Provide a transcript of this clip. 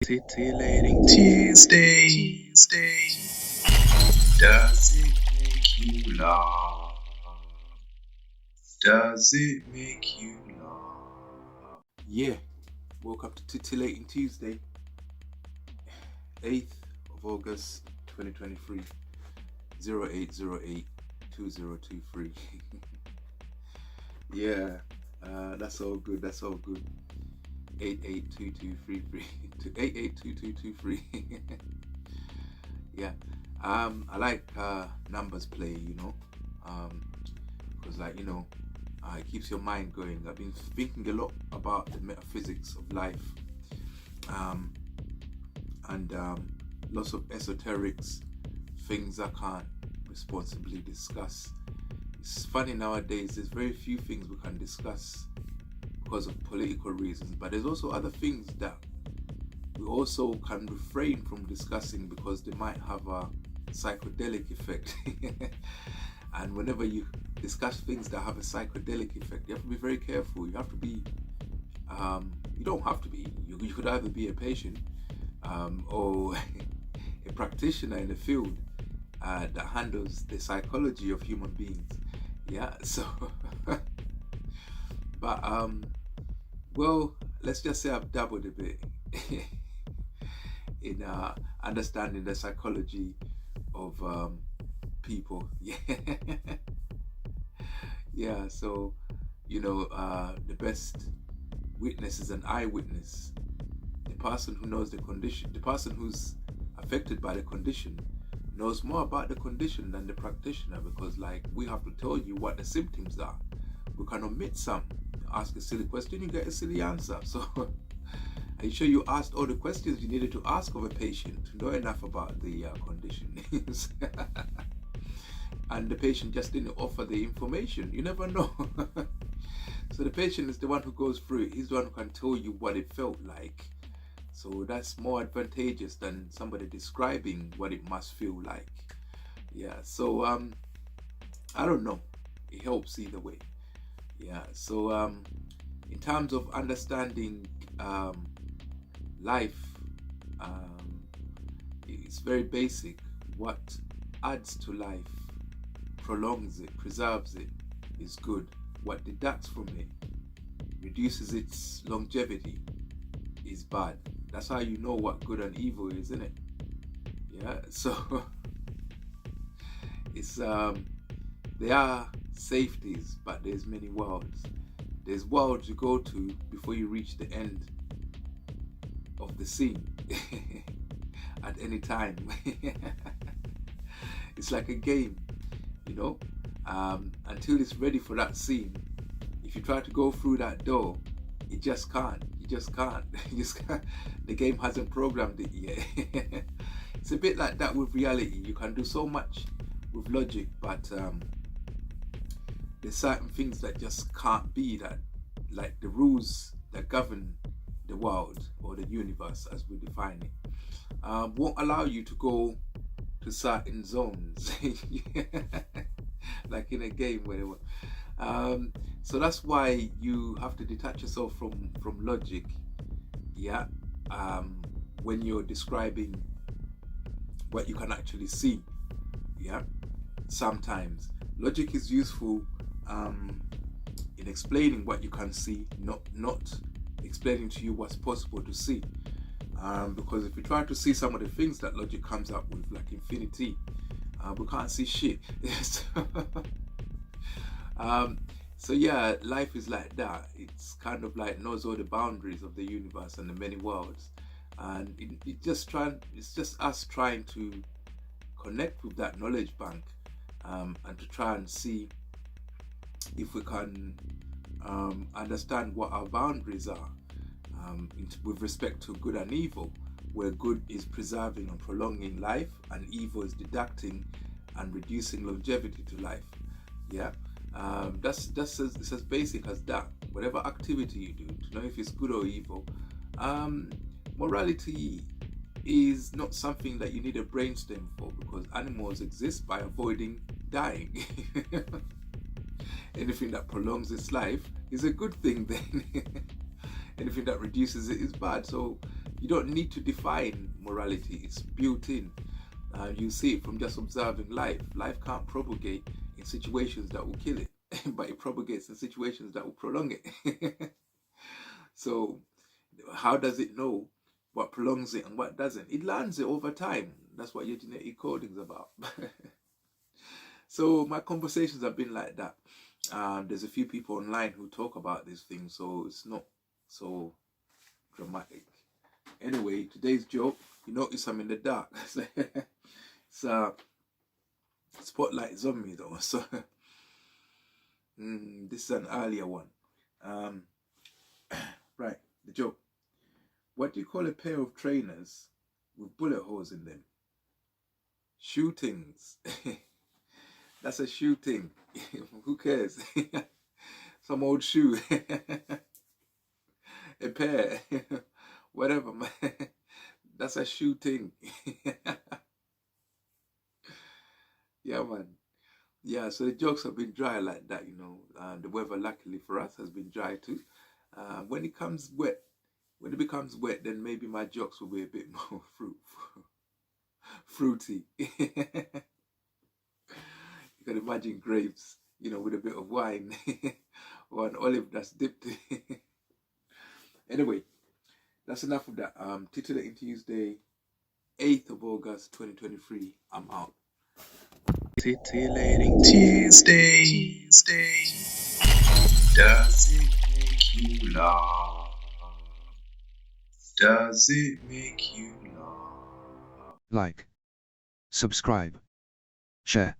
Titillating Tuesday. Does it make you laugh? Does it make you laugh? Yeah, welcome to Titillating Tuesday, 8th of August 2023, 0808 2023. Yeah, that's all good, that's all good. 882233 to 882223. Yeah, I like numbers play, because it keeps your mind going. I've been thinking a lot about the metaphysics of life, and lots of esoterics, things I can't responsibly discuss. It's funny nowadays, there's very few things we can discuss because of political reasons, but there's also other things that we also can refrain from discussing because they might have a psychedelic effect. And whenever you discuss things that have a psychedelic effect, you have to be very careful. You have to be, you don't have to be, you could either be a patient or a practitioner in the field that handles the psychology of human beings. Yeah, so, but, well, let's just say I've dabbled a bit in understanding the psychology of people. Yeah. Yeah, so the best witness is an eyewitness. The person who knows the condition, the person who's affected by the condition knows more about the condition than the practitioner, because we have to tell you what the symptoms are. We can omit some. Ask a silly question, you get a silly answer. So are you sure you asked all the questions you needed to ask of a patient to know enough about the condition? And the patient just didn't offer the information. You never know. So the patient is the one who goes through it. He's the one who can tell you what it felt like. So that's more advantageous than somebody describing what it must feel like. Yeah, so I don't know. It helps either way. Yeah, so in terms of understanding life, it's very basic. What adds to life, prolongs it, preserves it, is good. What deducts from it, reduces its longevity, is bad. That's how you know what good and evil is, isn't it? Yeah, so it's there are safeties, but there's many worlds. There's worlds you go to before you reach the end of the scene at any time. It's like a game, until it's ready for that scene. If you try to go through that door, you just can't. You just can't. The game hasn't programmed it yet. It's a bit like that with reality. You can do so much with logic, but there's certain things that just can't be that, like the rules that govern the world or the universe as we define it, won't allow you to go to certain zones. Like in a game, whatever. So that's why you have to detach yourself from logic. Yeah, when you're describing what you can actually see. Yeah, sometimes logic is useful in explaining what you can see, not explaining to you what's possible to see. Because if you try to see some of the things that logic comes up with, like infinity, we can't see shit. So yeah, life is like that. It's kind of like knows all the boundaries of the universe and the many worlds, and it's just us trying to connect with that knowledge bank, and to try and see if we can understand what our boundaries are, with respect to good and evil, where good is preserving and prolonging life and evil is deducting and reducing longevity to life. Yeah, that's it's as basic as that. Whatever activity you do, to know if it's good or evil. Morality is not something that you need a brainstem for, because animals exist by avoiding dying. Anything that prolongs its life is a good thing then. Anything that reduces it is bad. So You don't need to define morality, it's built in. You see it from just observing life. Life can't propagate in situations that will kill it, but it propagates in situations that will prolong it. So, how does it know what prolongs it and what doesn't? It learns it over time. That's what your genetic coding is about. So, my conversations have been like that. There's a few people online who talk about these things, so it's not so dramatic. Anyway, today's joke, you notice I'm in the dark. It's spotlight is on me though, so this is an earlier one. Right, the joke. What do you call a pair of trainers with bullet holes in them? Shootings. That's a shooting. Who cares? Some old shoe. A pair. Whatever, man. That's a shooting. Yeah, man. Yeah, so the jokes have been dry like that, you know. The weather, luckily for us, has been dry too. When it comes wet, when it becomes wet, then maybe my jokes will be a bit more fruity. You can imagine grapes, you know, with a bit of wine or an olive that's dipped. Anyway, that's enough of that. Titillating Tuesday, 8th of August, 2023. I'm out. Titillating Tuesdays. Does it make you laugh? Does it make you laugh? Like, subscribe, share.